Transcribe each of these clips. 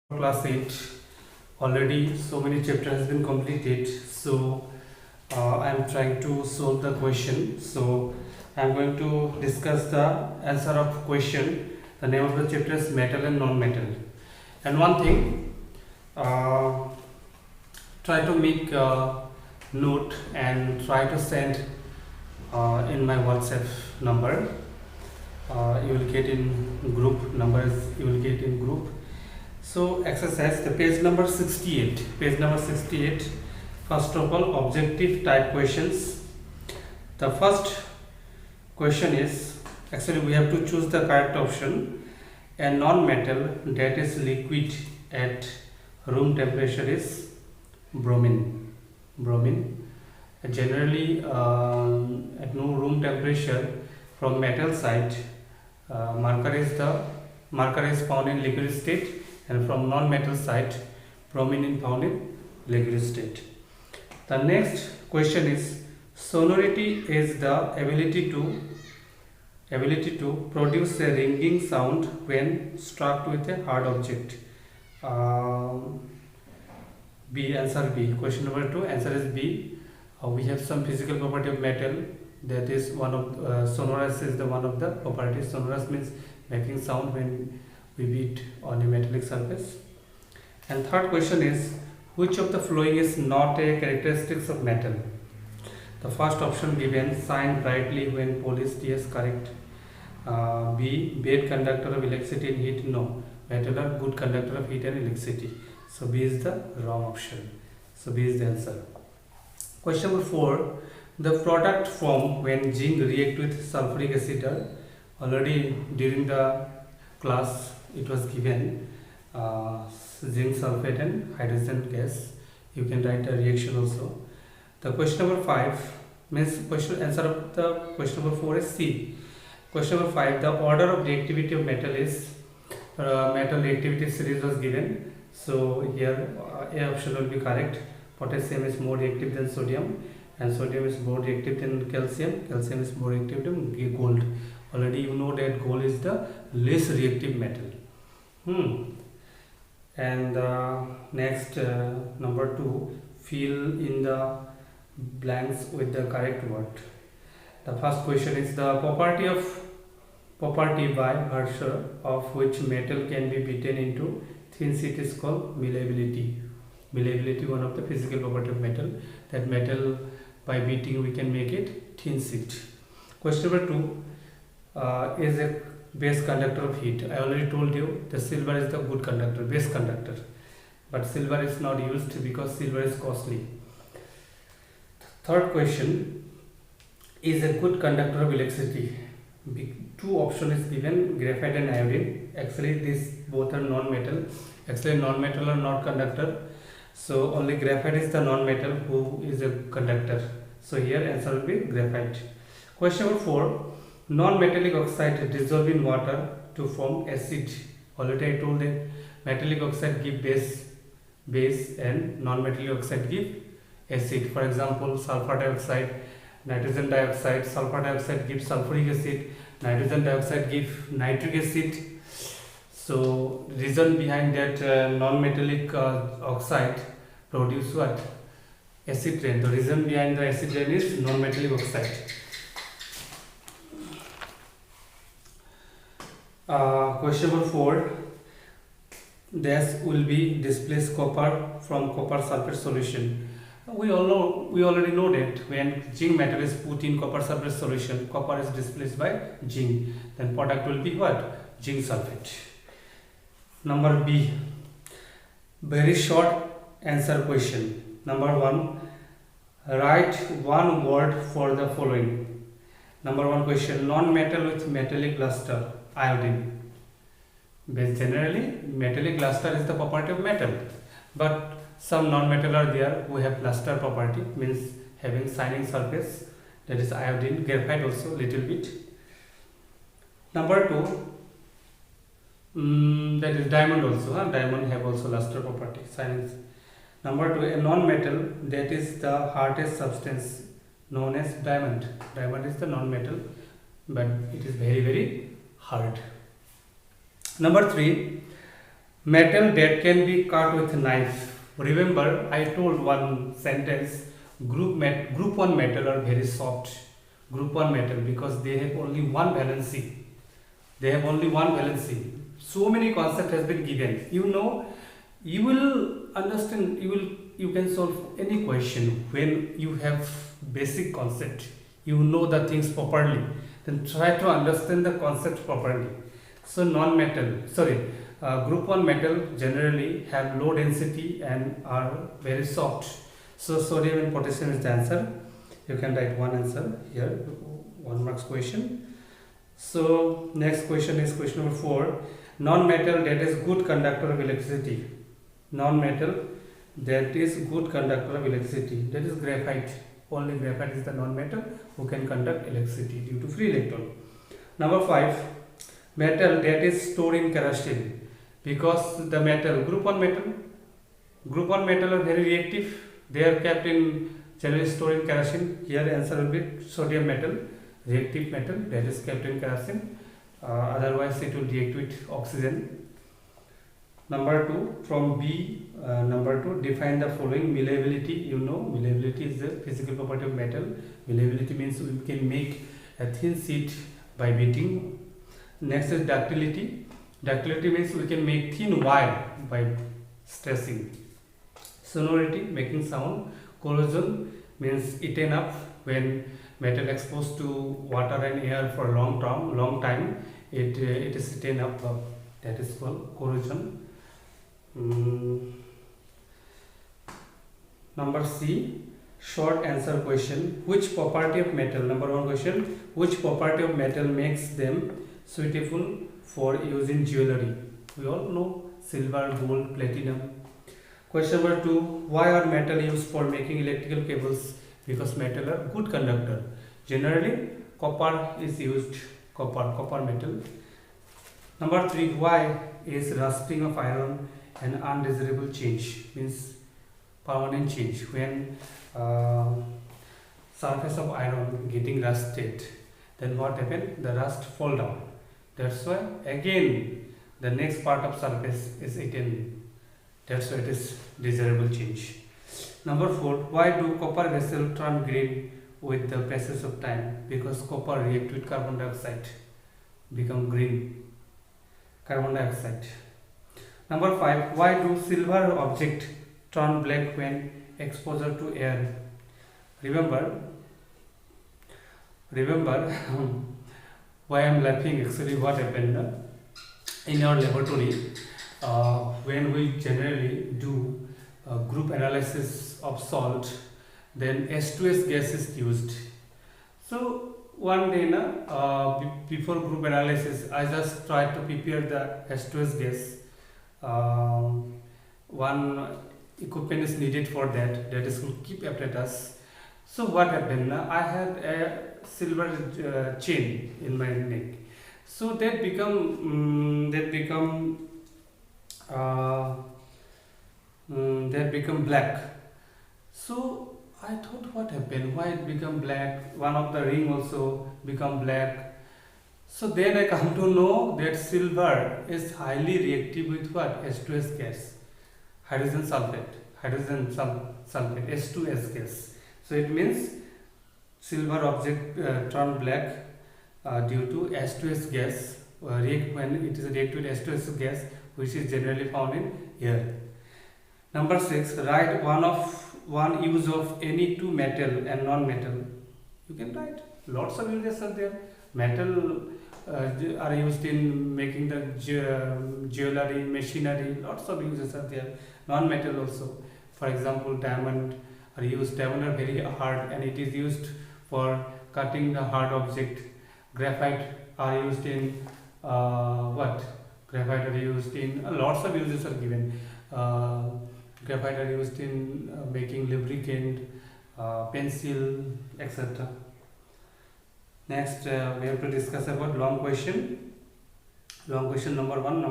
Class 8 already so many chapter has been completed, so I am trying to solve the question. So I am going to discuss the answer of question. The name of the chapter is metal and non-metal. And one thing, uh, try to make a note and try to send in my WhatsApp number. You will get in group numbers, you will get in group. So exercise, the page number 68. Page number 68. First of all, objective type questions. The first question is, actually we have to choose the correct option. A non-metal that is liquid at room temperature is bromine. Bromine. Generally, at no room temperature, from metal side, marker is found in liquid state, and from non-metal side, bromine is found in liquid state. The next question is, sonority is the ability to produce a ringing sound when struck with a hard object. B, answer B. Question number 2, answer is B. We have some physical property of metal, that is one of sonorous is the one of the properties. Sonorous means making sound when we beat on a metallic surface. And third question is, which of the following is not a characteristics of metal? The first option given, shine brightly when polished, yes, correct. B, bad conductor of electricity and heat, no. Metal are good conductor of heat and electricity. So B is the wrong option. So B is the answer. Question number 4, the product formed when zinc react with sulfuric acid. Already during the class it was given, zinc sulfate and hydrogen gas. You can write the reaction also. The question number 5 means question answer of the question number 4 is C. Question number 5, the order of reactivity of metal is metal reactivity series was given. So here A option will be correct. Potassium is more reactive than sodium, and sodium is more reactive than calcium. Calcium is more reactive than gold. Already you know that gold is the less reactive metal. And next, number 2, fill in the blanks with the correct word. The first question is, the property by virtue of which metal can be beaten into thin sheet is called malleability. Malleability, one of the physical property of metal, that metal by beating we can make it thin sheet. Question number 2, is a base conductor of heat. I already told you the silver is the good conductor, base conductor, but silver is not used because silver is costly. Third question, is a good conductor of electricity. Two options is given, graphite and iodine. Actually these both are non-metal. Actually non-metal are not conductor, so only graphite is the non-metal who is a conductor. So here answer will be graphite. Question number 4, non-metallic oxide dissolve in water to form acid. Already I told that metallic oxide give base and non-metallic oxide give acid. For example, sulfur dioxide, nitrogen dioxide. Sulfur dioxide gives sulfuric acid, nitrogen dioxide give nitric acid. So reason behind that non-metallic oxide produce what? Acid rain. The reason behind the acid rain is non-metallic oxide. Question number 4, this will be displaced copper from copper sulfate solution. We already know that when zinc metal is put in copper sulfate solution, copper is displaced by zinc, then product will be what? Zinc sulfate. Number B, very short answer question. Number 1, write one word for the following. Number 1 question, non-metal with metallic luster, iodine. But generally metallic luster is the property of metal, but some non-metal are there who have luster property, means having shining surface, that is iodine. Graphite also little bit. Number 2, that is diamond also. Diamond have also luster property, shining. Number 2, a non-metal that is the hardest substance known as diamond. Diamond is the non-metal, but it is very hard. Number 3, Metal that can be cut with knife. Remember, I told one sentence. Group 1 metal are very soft. Group 1 metal because they have only one valency. They have only one valency. So many concept has been given. You know, you will understand. You can solve any question when you have basic concept. You know the things properly. Then try to understand the concept properly. So group 1 metal generally have low density and are very soft. So sodium and potassium is the answer. You can write one answer here, 1 marks question. So next question is question number 4. Non-metal that is good conductor of electricity. Non-metal that is good conductor of electricity. That is graphite. Only graphite is the non-metal who can conduct electricity due to free electron. Number 5. Metal that is stored in kerosene. Because the metal, group 1 metal are very reactive. They are kept in generally stored in kerosene. Here answer will be sodium metal, reactive metal that is kept in kerosene. Otherwise it will react with oxygen. Number 2, from B, number 2, define the following. Malleability. You know, malleability is the physical property of metal. Malleability means we can make a thin sheet by beating. Next is ductility. Ductility means we can make thin wire by stressing. Sonority, making sound. Corrosion means eaten up when metal exposed to water and air for long time. It is eaten up. That is called corrosion. Number C, short answer question. Which property of metal? Number 1 question. Which property of metal makes them suitable for use in jewelry? We all know silver, gold, platinum. Question number 2. Why are metal used for making electrical cables? Because metal are good conductor. Generally, copper is used. Copper metal. Number 3. Why is rusting of iron an undesirable change? Means permanent change. When surface of iron getting rusted, then what happen? The rust fall down. That's why again the next part of surface is eaten. That's why it is desirable change. Number 4. Why do copper vessels turn green with the passage of time? Because copper react with carbon dioxide, become green. Carbon dioxide. Number 5. Why do silver object turn black when exposure to air? Remember why I am laughing. Actually, what happened in our laboratory when we generally do group analysis of salt, then H2S gas is used. So one day before group analysis, I just tried to prepare the H2S gas. One equipment is needed for that is to keep apparatus. So what happened? I had a silver chain in my neck. So that become black. So I thought, what happened? Why it become black? One of the ring also become black. So then I come to know that silver is highly reactive with what? H2S gas, hydrogen sulfate, H2S gas. So it means silver object turn black due to H2S gas react when it is react with H2S gas, which is generally found in air. Number 6. Write one use of any two metal and non-metal. You can write. Lots of uses are there. Metal are used in making the jewelry, machinery. Lots of uses are there. Non-metal also. For example, diamond are used. Diamond are very hard and it is used for cutting the hard object. Graphite are used in Graphite are used in lots of uses are given. Graphite are used in making lubricant, pencil, etc. Next, we have to discuss about long question. Long question number 1.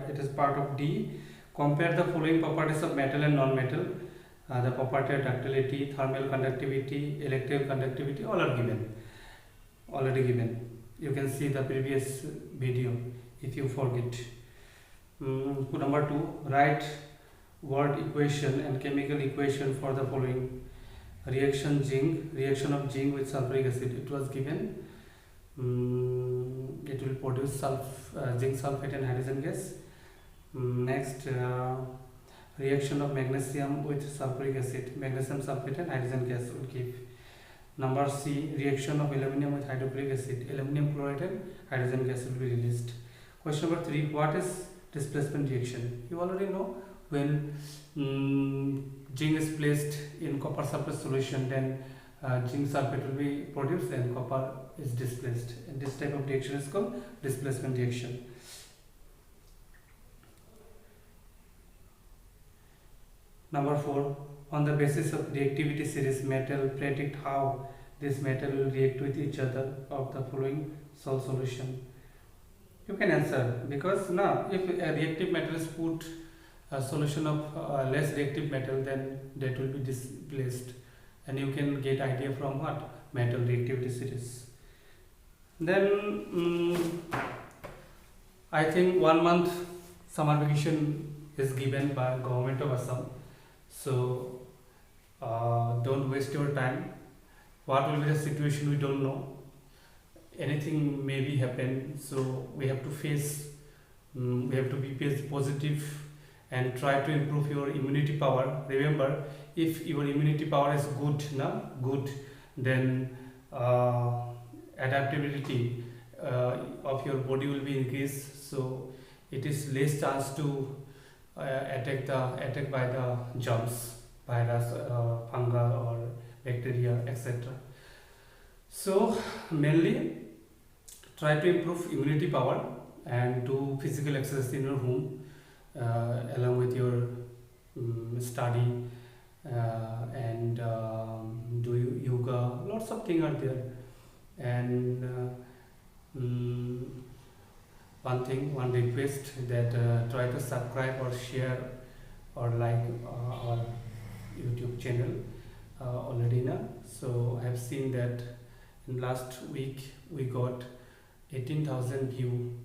It is part of D. Compare the following properties of metal and non-metal. The property of ductility, thermal conductivity, electrical conductivity, all are given. Already given. You can see the previous video if you forget. Number 2, write word equation and chemical equation for the following reaction of zinc with sulfuric acid. It was given. It will produce zinc sulfate and hydrogen gas. Next, reaction of magnesium with sulfuric acid, magnesium sulfate and hydrogen gas will give. Number C, reaction of aluminum with hydrochloric acid, aluminum chloride and hydrogen gas will be released. Question number 3, what is displacement reaction? You already know, when zinc is placed in copper surface solution, then zinc sulfate will be produced and copper is displaced, and this type of reaction is called displacement reaction. Number 4, on the basis of reactivity series metal, predict how this metal will react with each other of the following salt solution. You can answer, because now if a reactive metal is put a solution of less reactive metal, then that will be displaced, and you can get idea from what? Metal reactivity series. Then I think 1 month summer vacation is given by government of Assam, so don't waste your time. What will be the situation, we don't know. Anything may be happen, so we have to face, we have to be positive and try to improve your immunity power. Remember, if your immunity power is good, then adaptability of your body will be increased, so it is less chance to attack by the germs, virus, fungi or bacteria, etc. So mainly try to improve immunity power and do physical exercise in your home along with your study, and do yoga. Lots of things are there. And one request, that try to subscribe or share or like our YouTube channel already now. So I have seen that in last week we got 18,000 view.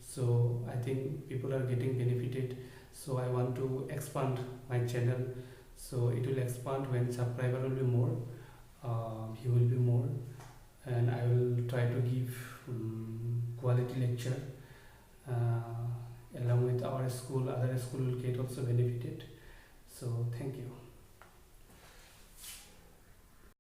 So I think people are getting benefited. So I want to expand my channel, so it will expand when subscriber will be more, view will be more, and I will try to give quality lecture along with our school. Other school will get also benefited. So thank you.